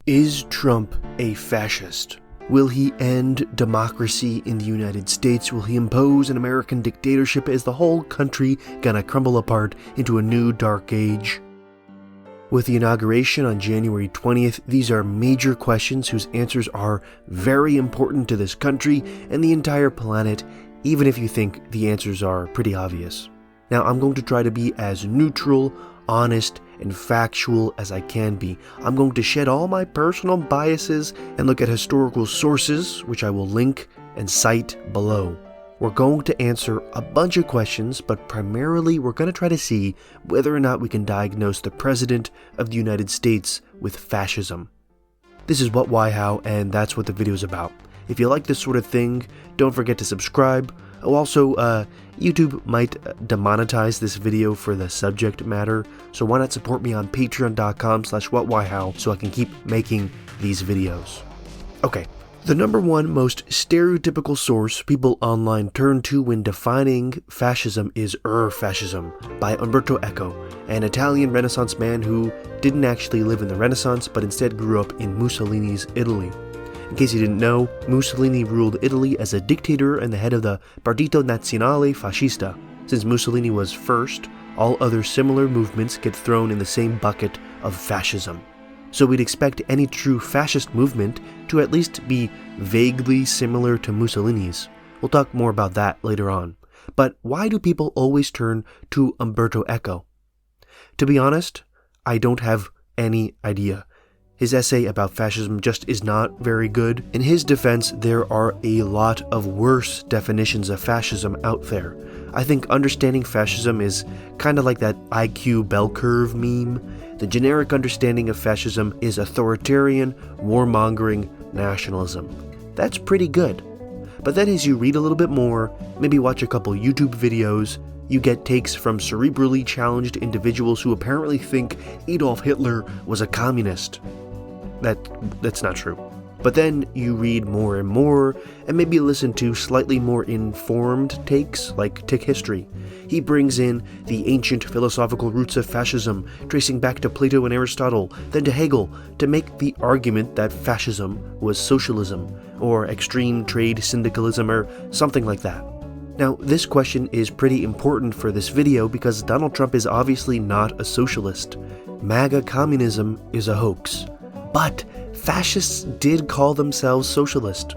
Is Trump a fascist? Will he end democracy in the United States? Will he impose an American dictatorship? Is the whole country gonna crumble apart into a new dark age? With the inauguration on January 20th, these are major questions whose answers are very important to this country and the entire planet, even if you think the answers are pretty obvious. Now, I'm going to try to be as neutral, honest, and factual as I can be. I'm going to shed all my personal biases and look at historical sources, which I will link and cite below. We're going to answer a bunch of questions, but primarily we're going to try to see whether or not we can diagnose the President of the United States with fascism. This is what, why, how, and that's what the video is about. If you like this sort of thing, don't forget to subscribe. Oh, also, YouTube might demonetize this video for the subject matter, so why not support me on patreon.com/whatwhyhow so I can keep making these videos. Okay, the number one most stereotypical source people online turn to when defining fascism is Fascism by Umberto Eco, an Italian Renaissance man who didn't actually live in the Renaissance but instead grew up in Mussolini's Italy. In case you didn't know, Mussolini ruled Italy as a dictator and the head of the Partito Nazionale Fascista. Since Mussolini was first, all other similar movements get thrown in the same bucket of fascism. So we'd expect any true fascist movement to at least be vaguely similar to Mussolini's. We'll talk more about that later on. But why do people always turn to Umberto Eco? To be honest, I don't have any idea. His essay about fascism just is not very good. In his defense, there are a lot of worse definitions of fascism out there. I think understanding fascism is kind of like that IQ bell curve meme. The generic understanding of fascism is authoritarian, warmongering nationalism. That's pretty good. But then as you read a little bit more, maybe watch a couple YouTube videos, you get takes from cerebrally challenged individuals who apparently think Adolf Hitler was a communist. That's not true. But then you read more and more, and maybe listen to slightly more informed takes, like Tick History. He brings in the ancient philosophical roots of fascism, tracing back to Plato and Aristotle, then to Hegel, to make the argument that fascism was socialism, or extreme trade syndicalism, or something like that. Now, this question is pretty important for this video because Donald Trump is obviously not a socialist. MAGA communism is a hoax. But fascists did call themselves socialist.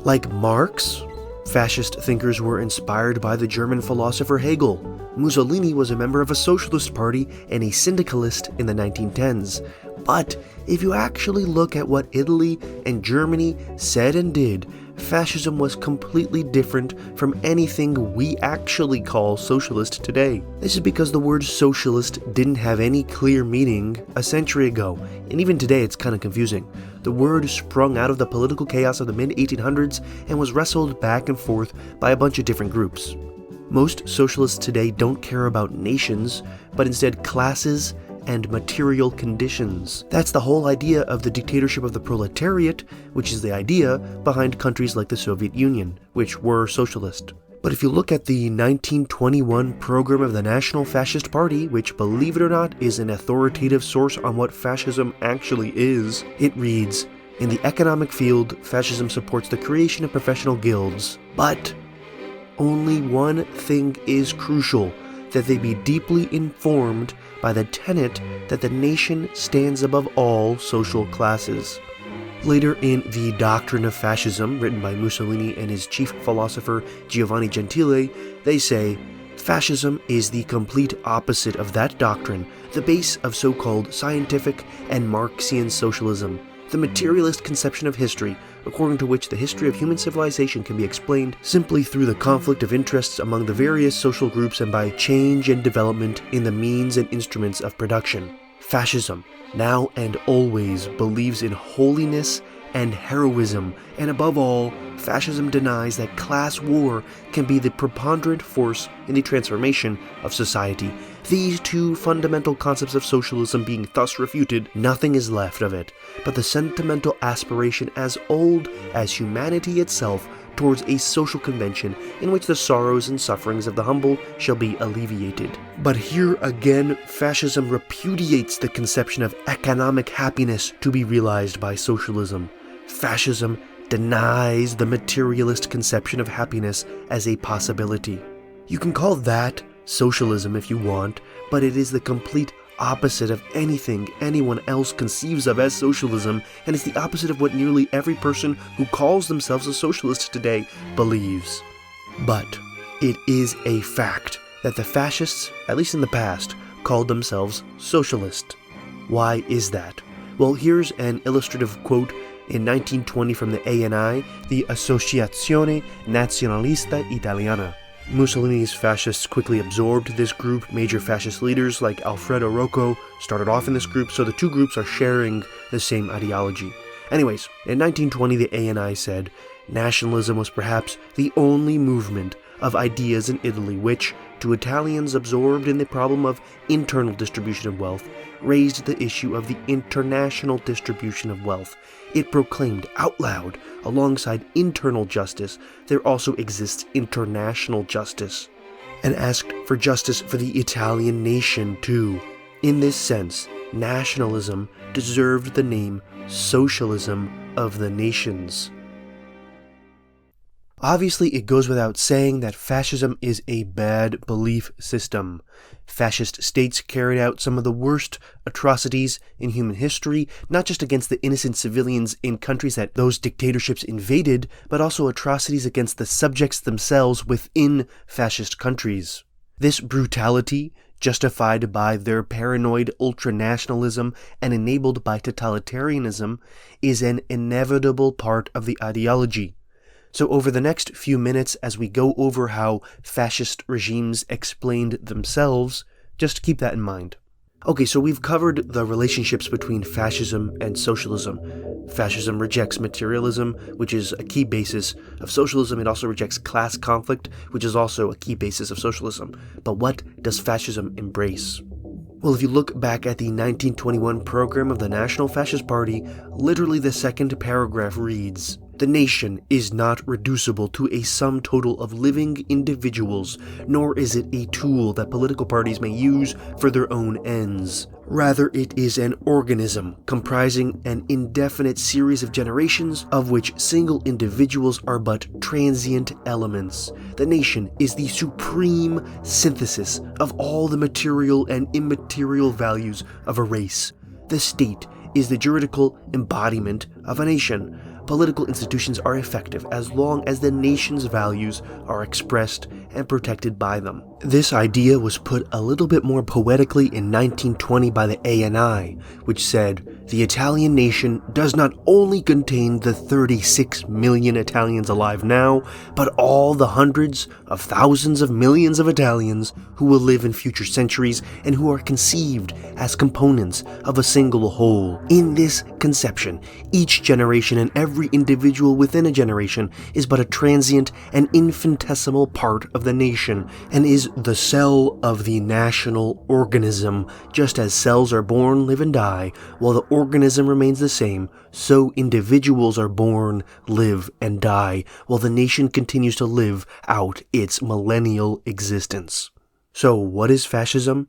Like Marx, fascist thinkers were inspired by the German philosopher Hegel. Mussolini was a member of a socialist party and a syndicalist in the 1910s. But if you actually look at what Italy and Germany said and did, fascism was completely different from anything we actually call socialist today. This is because the word socialist didn't have any clear meaning a century ago, and even today it's kind of confusing. The word sprung out of the political chaos of the mid-1800s and was wrestled back and forth by a bunch of different groups. Most socialists today don't care about nations, but instead classes and material conditions. That's the whole idea of the dictatorship of the proletariat, which is the idea behind countries like the Soviet Union, which were socialist. But if you look at the 1921 program of the National Fascist Party, which, believe it or not, is an authoritative source on what fascism actually is, it reads, "In the economic field, fascism supports the creation of professional guilds, but only one thing is crucial, that they be deeply informed by the tenet that the nation stands above all social classes." Later in The Doctrine of Fascism, written by Mussolini and his chief philosopher Giovanni Gentile, they say, "Fascism is the complete opposite of that doctrine, the base of so-called scientific and Marxian socialism, the materialist conception of history, according to which the history of human civilization can be explained simply through the conflict of interests among the various social groups and by change and development in the means and instruments of production. Fascism, now and always, believes in holiness and heroism, and above all, fascism denies that class war can be the preponderant force in the transformation of society. These two fundamental concepts of socialism being thus refuted, nothing is left of it but the sentimental aspiration as old as humanity itself towards a social convention in which the sorrows and sufferings of the humble shall be alleviated. But here again, fascism repudiates the conception of economic happiness to be realized by socialism. Fascism denies the materialist conception of happiness as a possibility. You can call that socialism if you want, but it is the complete opposite of anything anyone else conceives of as socialism, and it's the opposite of what nearly every person who calls themselves a socialist today believes. But it is a fact that the fascists, at least in the past, called themselves socialist. Why is that? Well, here's an illustrative quote in 1920 from the ANI, the Associazione Nazionalista Italiana. Mussolini's fascists quickly absorbed this group. Major fascist leaders like Alfredo Rocco started off in this group, so the two groups are sharing the same ideology. Anyways, in 1920 the ANI said, nationalism was perhaps the only movement of ideas in Italy which, to Italians absorbed in the problem of internal distribution of wealth, raised the issue of the international distribution of wealth. It proclaimed out loud, alongside internal justice, there also exists international justice, and asked for justice for the Italian nation too. In this sense, nationalism deserved the name Socialism of the Nations. Obviously, it goes without saying that fascism is a bad belief system. Fascist states carried out some of the worst atrocities in human history, not just against the innocent civilians in countries that those dictatorships invaded, but also atrocities against the subjects themselves within fascist countries. This brutality, justified by their paranoid ultranationalism and enabled by totalitarianism, is an inevitable part of the ideology. So over the next few minutes, as we go over how fascist regimes explained themselves, just keep that in mind. Okay, so we've covered the relationships between fascism and socialism. Fascism rejects materialism, which is a key basis of socialism. It also rejects class conflict, which is also a key basis of socialism. But what does fascism embrace? Well, if you look back at the 1921 program of the National Fascist Party, literally the second paragraph reads, "The nation is not reducible to a sum total of living individuals, nor is it a tool that political parties may use for their own ends. Rather, it is an organism comprising an indefinite series of generations, of which single individuals are but transient elements. The nation is the supreme synthesis of all the material and immaterial values of a race. The state is the juridical embodiment of a nation. Political institutions are effective as long as the nation's values are expressed and protected by them." This idea was put a little bit more poetically in 1920 by the ANI, which said, "The Italian nation does not only contain the 36 million Italians alive now, but all the hundreds of thousands of millions of Italians who will live in future centuries and who are conceived as components of a single whole. In this conception, each generation and every individual within a generation is but a transient and infinitesimal part of the nation, and is the cell of the national organism. Just as cells are born, live, and die, while the organism remains the same, so individuals are born, live, and die, while the nation continues to live out its millennial existence." So, what is fascism?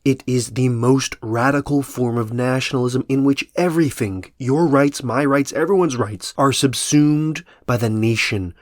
It is the most radical form of nationalism in which everything, your rights, my rights, everyone's rights, are subsumed by the nation,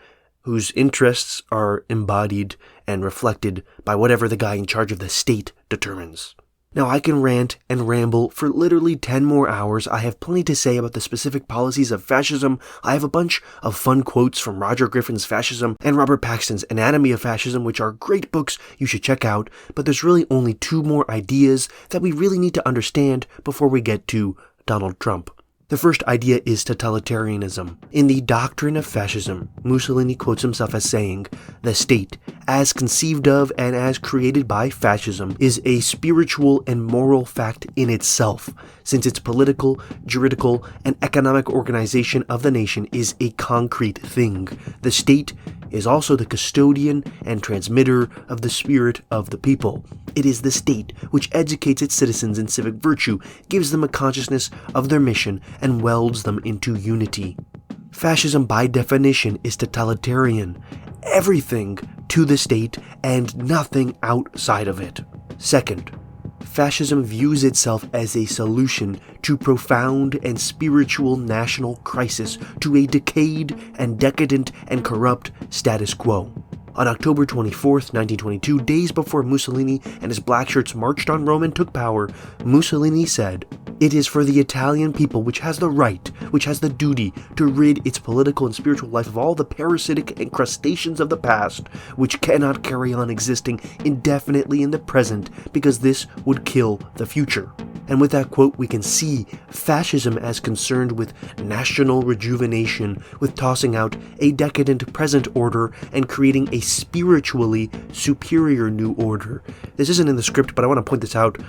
whose interests are embodied and reflected by whatever the guy in charge of the state determines. Now, I can rant and ramble for literally 10 more hours. I have plenty to say about the specific policies of fascism. I have a bunch of fun quotes from Roger Griffin's Fascism and Robert Paxton's Anatomy of Fascism, which are great books you should check out, but there's really only two more ideas that we really need to understand before we get to Donald Trump. The first idea is totalitarianism. In the doctrine of fascism, Mussolini quotes himself as saying, "The state, as conceived of and as created by fascism, is a spiritual and moral fact in itself, since its political, juridical, and economic organization of the nation is a concrete thing. The state is also the custodian and transmitter of the spirit of the people. It is the state which educates its citizens in civic virtue, gives them a consciousness of their mission, and welds them into unity." Fascism, by definition, is totalitarian. Everything to the state and nothing outside of it. Second, fascism views itself as a solution to profound and spiritual national crisis, to a decayed and decadent and corrupt status quo. On October 24th, 1922, days before Mussolini and his black shirts marched on Rome and took power, Mussolini said, "It is for the Italian people which has the right, which has the duty, to rid its political and spiritual life of all the parasitic incrustations of the past, which cannot carry on existing indefinitely in the present, because this would kill the future." And with that quote, we can see fascism as concerned with national rejuvenation, with tossing out a decadent present order and creating a spiritually superior new order. This isn't in the script, but I want to point this out.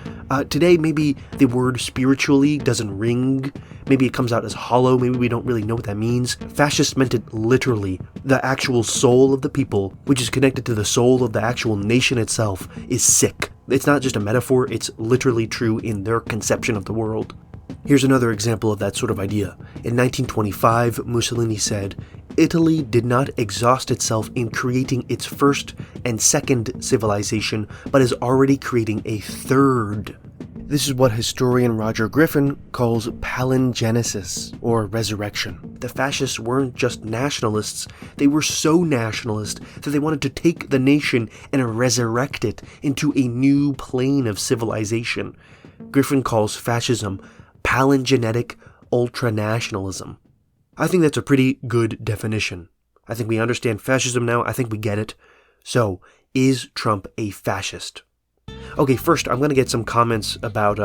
Today, maybe the word spiritually doesn't ring. Maybe it comes out as hollow. Maybe we don't really know what that means. Fascist meant it literally. The actual soul of the people, which is connected to the soul of the actual nation itself, is sick. It's not just a metaphor, it's literally true in their conception of the world. Here's another example of that sort of idea. In 1925, Mussolini said, "Italy did not exhaust itself in creating its first and second civilization, but is already creating a third." This is what historian Roger Griffin calls palingenesis, or resurrection. The fascists weren't just nationalists, they were so nationalist that they wanted to take the nation and resurrect it into a new plane of civilization. Griffin calls fascism palingenetic ultranationalism. I think that's a pretty good definition. I think we understand fascism now, I think we get it. So, is Trump a fascist? Okay, first, I'm going to get some comments about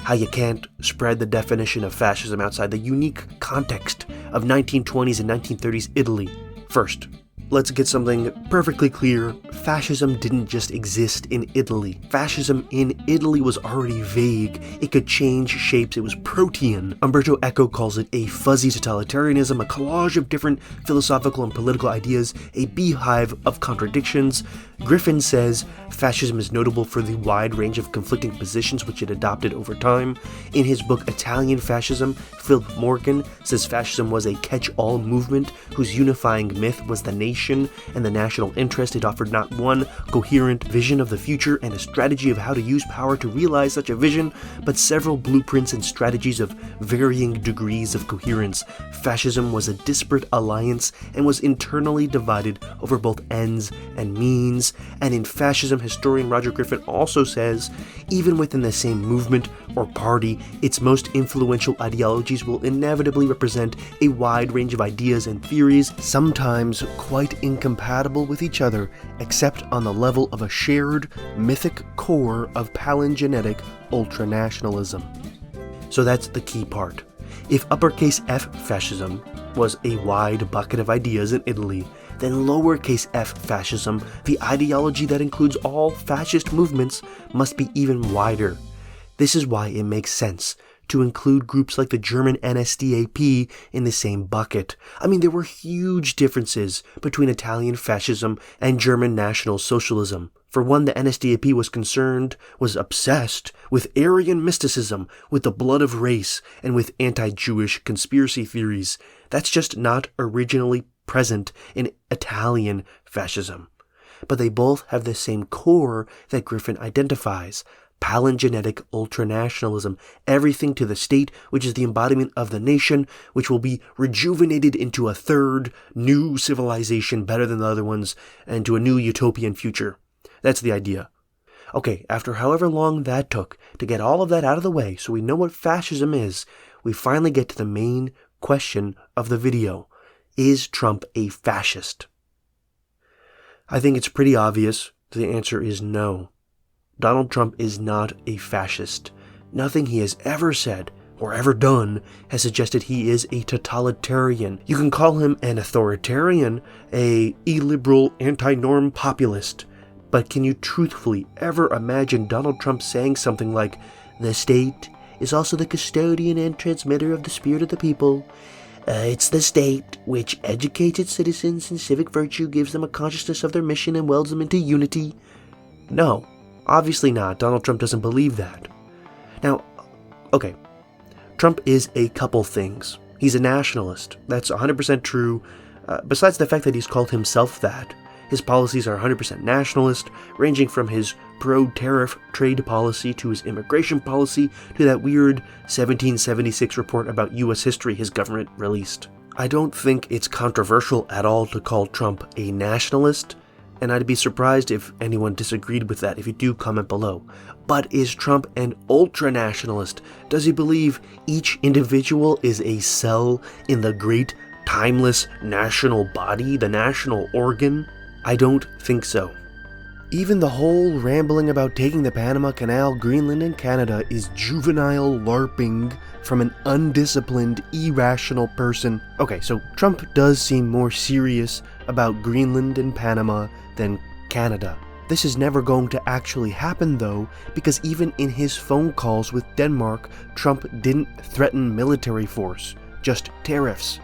how you can't spread the definition of fascism outside the unique context of 1920s and 1930s Italy. First, let's get something perfectly clear. Fascism didn't just exist in Italy. Fascism in Italy was already vague. It could change shapes. It was protean. Umberto Eco calls it a fuzzy totalitarianism, a collage of different philosophical and political ideas, a beehive of contradictions. Griffin says fascism is notable for the wide range of conflicting positions which it adopted over time. In his book Italian Fascism, Philip Morgan says fascism was a catch-all movement whose unifying myth was the nation and the national interest. It offered not one coherent vision of the future and a strategy of how to use power to realize such a vision, but several blueprints and strategies of varying degrees of coherence. Fascism was a disparate alliance and was internally divided over both ends and means. And in fascism, historian Roger Griffin also says, even within the same movement or party, its most influential ideologies will inevitably represent a wide range of ideas and theories, sometimes quite incompatible with each other, except on the level of a shared mythic core of palingenetic ultranationalism. So that's the key part. If uppercase F fascism was a wide bucket of ideas in Italy, then lowercase f fascism, the ideology that includes all fascist movements, must be even wider. This is why it makes sense to include groups like the German NSDAP in the same bucket. I mean, there were huge differences between Italian fascism and German National Socialism. For one, the NSDAP was obsessed with Aryan mysticism, with the blood of race, and with anti-Jewish conspiracy theories. That's just not originally present in Italian fascism. But they both have the same core that Griffin identifies: palingenetic ultranationalism, everything to the state, which is the embodiment of the nation, which will be rejuvenated into a third, new civilization better than the other ones, and to a new utopian future. That's the idea. Okay, after however long that took to get all of that out of the way so we know what fascism is, we finally get to the main question of the video. Is Trump a fascist? I think it's pretty obvious the answer is no. Donald Trump is not a fascist. Nothing he has ever said or ever done has suggested he is a totalitarian. You can call him an authoritarian, a illiberal, anti-norm populist, but can you truthfully ever imagine Donald Trump saying something like, "The state is also the custodian and transmitter of the spirit of the people. It's the state which educates its citizens in civic virtue, gives them a consciousness of their mission, and welds them into unity"? No, obviously not. Donald Trump doesn't believe that. Now, okay, Trump is a couple things. He's a nationalist. That's 100% true. Besides the fact that he's called himself that, his policies are 100% nationalist, ranging from his pro-tariff trade policy to his immigration policy to that weird 1776 report about U.S. history his government released. I don't think it's controversial at all to call Trump a nationalist, and I'd be surprised if anyone disagreed with that. If you do, comment below. But is Trump an ultra-nationalist? Does he believe each individual is a cell in the great, timeless national body, the national organ? I don't think so. Even the whole rambling about taking the Panama Canal, Greenland, and Canada is juvenile LARPing from an undisciplined, irrational person. Okay, so Trump does seem more serious about Greenland and Panama than Canada. This is never going to actually happen though, because even in his phone calls with Denmark, Trump didn't threaten military force, just tariffs.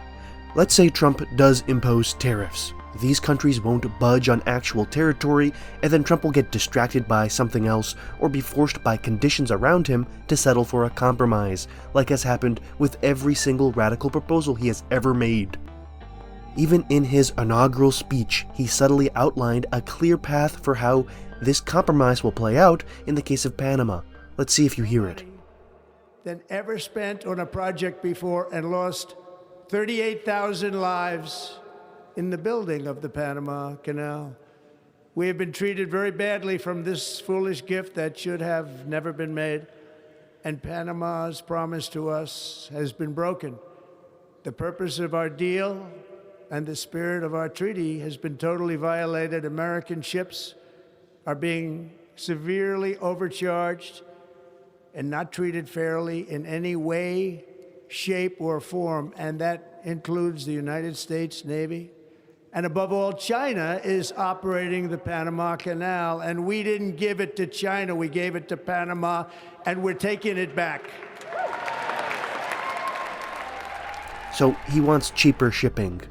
Let's say Trump does impose tariffs. These countries won't budge on actual territory, and then Trump will get distracted by something else or be forced by conditions around him to settle for a compromise, like has happened with every single radical proposal he has ever made. Even in his inaugural speech, he subtly outlined a clear path for how this compromise will play out in the case of Panama. Let's see if you hear it. Than ever spent on a project before and lost 38,000 lives in the building of the Panama Canal. We have been treated very badly from this foolish gift that should have never been made, and Panama's promise to us has been broken. The purpose of our deal and the spirit of our treaty has been totally violated. American ships are being severely overcharged and not treated fairly in any way, shape, or form, and that includes the United States Navy. And above all, China is operating the Panama Canal, and we didn't give it to China, we gave it to Panama, and we're taking it back. So he wants cheaper shipping.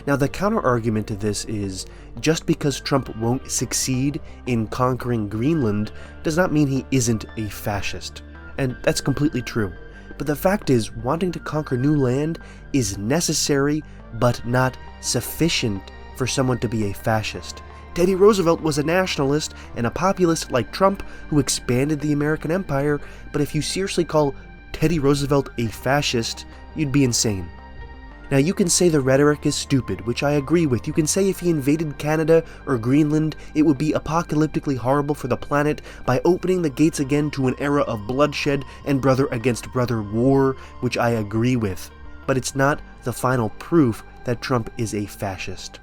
Now the counter-argument to this is, just because Trump won't succeed in conquering Greenland does not mean he isn't a fascist. And that's completely true. But the fact is, wanting to conquer new land is necessary, but not sufficient for someone to be a fascist. Teddy Roosevelt was a nationalist and a populist like Trump who expanded the American empire, but if you seriously call Teddy Roosevelt a fascist, you'd be insane. Now you can say the rhetoric is stupid, which I agree with. You can say if he invaded Canada or Greenland, it would be apocalyptically horrible for the planet by opening the gates again to an era of bloodshed and brother against brother war, which I agree with. But it's not the final proof that Trump is a fascist.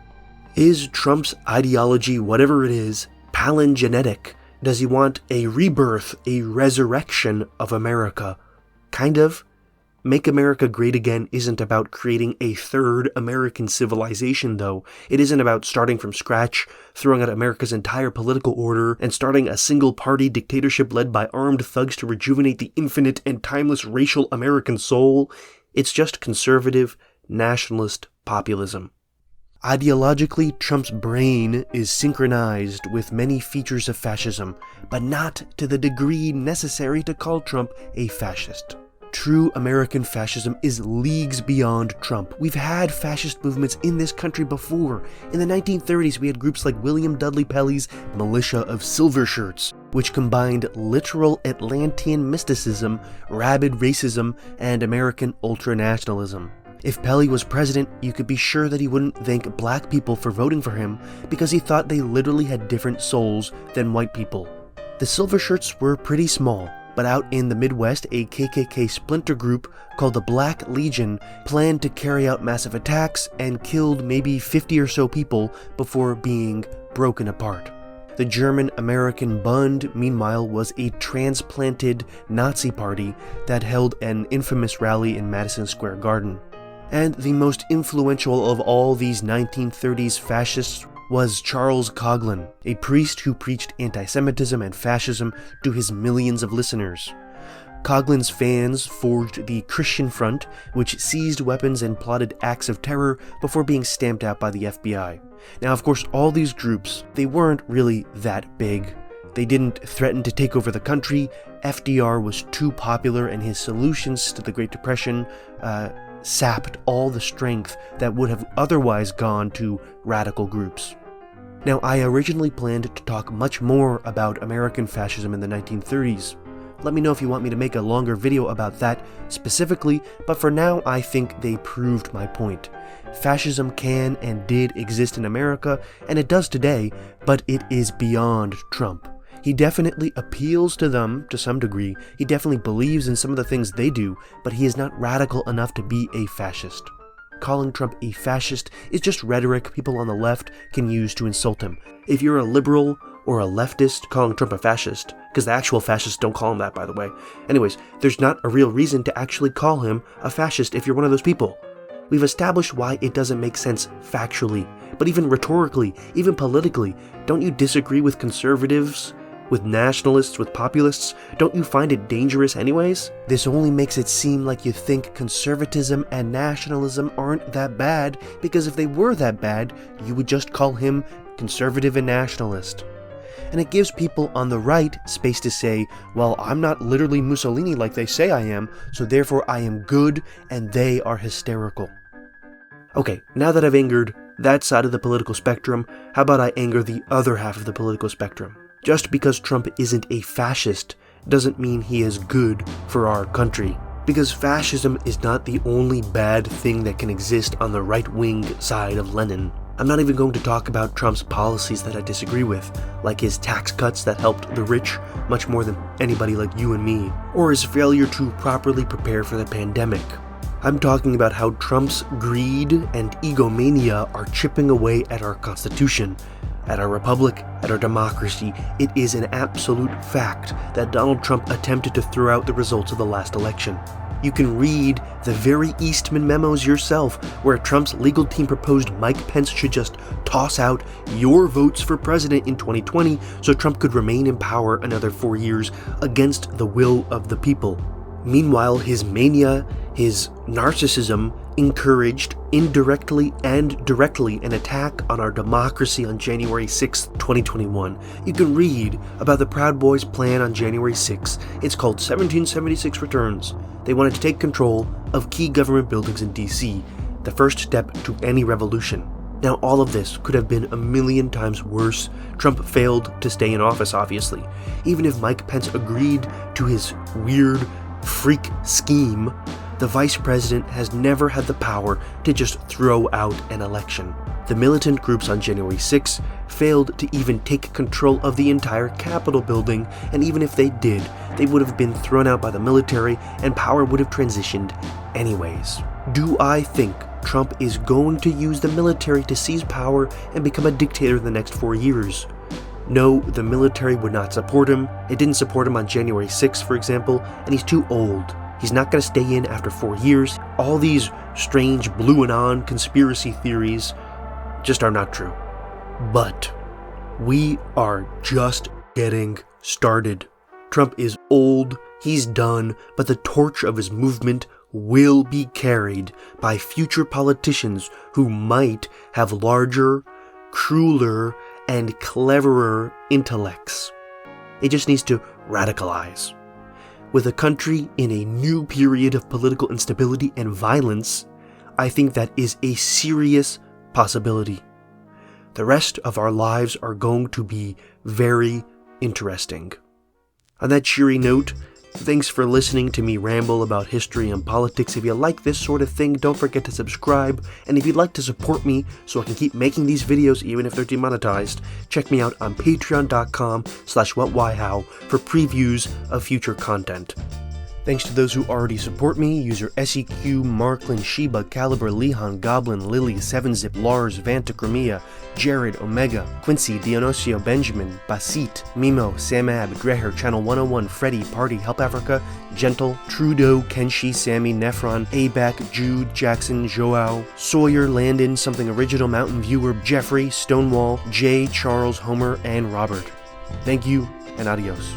Is Trump's ideology, whatever it is, palingenetic? Does he want a rebirth, a resurrection of America? Kind of. Make America Great Again isn't about creating a third American civilization, though. It isn't about starting from scratch, throwing out America's entire political order, and starting a single-party dictatorship led by armed thugs to rejuvenate the infinite and timeless racial American soul. It's just conservative, nationalist populism. Ideologically, Trump's brain is synchronized with many features of fascism, but not to the degree necessary to call Trump a fascist. True American fascism is leagues beyond Trump. We've had fascist movements in this country before. In the 1930s, we had groups like William Dudley Pelley's Militia of Silver Shirts, which combined literal Atlantean mysticism, rabid racism, and American ultranationalism. If Pelley was president, you could be sure that he wouldn't thank black people for voting for him because he thought they literally had different souls than white people. The Silver Shirts were pretty small, but out in the Midwest, a KKK splinter group called the Black Legion planned to carry out massive attacks and killed maybe 50 or so people before being broken apart. The German-American Bund, meanwhile, was a transplanted Nazi party that held an infamous rally in Madison Square Garden. And the most influential of all these 1930s fascists was Charles Coughlin, a priest who preached anti-Semitism and fascism to his millions of listeners. Coughlin's fans forged the Christian Front, which seized weapons and plotted acts of terror before being stamped out by the FBI. Now, of course, all these groups, they weren't really that big. They didn't threaten to take over the country. FDR was too popular, and his solutions to the Great Depression sapped all the strength that would have otherwise gone to radical groups. Now, I originally planned to talk much more about American fascism in the 1930s. Let me know if you want me to make a longer video about that specifically, but for now I think they proved my point. Fascism can and did exist in America, and it does today, but it is beyond Trump. He definitely appeals to them to some degree, he definitely believes in some of the things they do, but he is not radical enough to be a fascist. Calling Trump a fascist is just rhetoric people on the left can use to insult him. If you're a liberal or a leftist calling Trump a fascist, because the actual fascists don't call him that, by the way. Anyways, there's not a real reason to actually call him a fascist if you're one of those people. We've established why it doesn't make sense factually, but even rhetorically, even politically. Don't you disagree with conservatives? With nationalists, with populists? Don't you find it dangerous anyways? This only makes it seem like you think conservatism and nationalism aren't that bad, because if they were that bad, you would just call him conservative and nationalist. And it gives people on the right space to say, well, I'm not literally Mussolini like they say I am, so therefore I am good and they are hysterical. Okay, now that I've angered that side of the political spectrum, how about I anger the other half of the political spectrum? Just because Trump isn't a fascist doesn't mean he is good for our country. Because fascism is not the only bad thing that can exist on the right-wing side of Lenin. I'm not even going to talk about Trump's policies that I disagree with, like his tax cuts that helped the rich much more than anybody like you and me, or his failure to properly prepare for the pandemic. I'm talking about how Trump's greed and egomania are chipping away at our Constitution, at our republic, at our democracy. It is an absolute fact that Donald Trump attempted to throw out the results of the last election. You can read the very Eastman memos yourself, where Trump's legal team proposed Mike Pence should just toss out your votes for president in 2020 so Trump could remain in power another 4 years against the will of the people. Meanwhile, his mania, his narcissism, encouraged indirectly and directly an attack on our democracy on January 6, 2021. You can read about the Proud Boys' plan on January 6. It's called 1776 Returns. They wanted to take control of key government buildings in DC, the first step to any revolution. Now, all of this could have been a million times worse. Trump failed to stay in office, obviously. Even if Mike Pence agreed to his weird freak scheme, the vice president has never had the power to just throw out an election. The militant groups on January 6 failed to even take control of the entire Capitol building, and even if they did, they would have been thrown out by the military and power would have transitioned anyways. Do I think Trump is going to use the military to seize power and become a dictator in the next 4 years? No, the military would not support him. It didn't support him on January 6th, for example, and he's too old. He's not going to stay in after 4 years. All these strange blue anon conspiracy theories just are not true. But we are just getting started. Trump is old, he's done, but the torch of his movement will be carried by future politicians who might have larger, crueler, and cleverer intellects. It just needs to radicalize. With a country in a new period of political instability and violence, I think that is a serious possibility. The rest of our lives are going to be very interesting. On that cheery note, thanks for listening to me ramble about history and politics. If you like this sort of thing, don't forget to subscribe. And if you'd like to support me so I can keep making these videos even if they're demonetized, check me out on patreon.com/whatwhyhow for previews of future content. Thanks to those who already support me, user SEQ, Marklin, Sheba, Caliber, Lehan, Goblin, Lily, 7-Zip, Lars, Vanta Crimea, Jared, Omega, Quincy, Dionisio, Benjamin, Basit, Mimo, Samab, Greher, Channel 101, Freddy, Party, Help Africa, Gentle, Trudeau, Kenshi, Sammy, Nephron, Abac, Jude, Jackson, Joao, Sawyer, Landon, Something Original, Mountain Viewer, Jeffrey, Stonewall, Jay, Charles, Homer, and Robert. Thank you, and adios.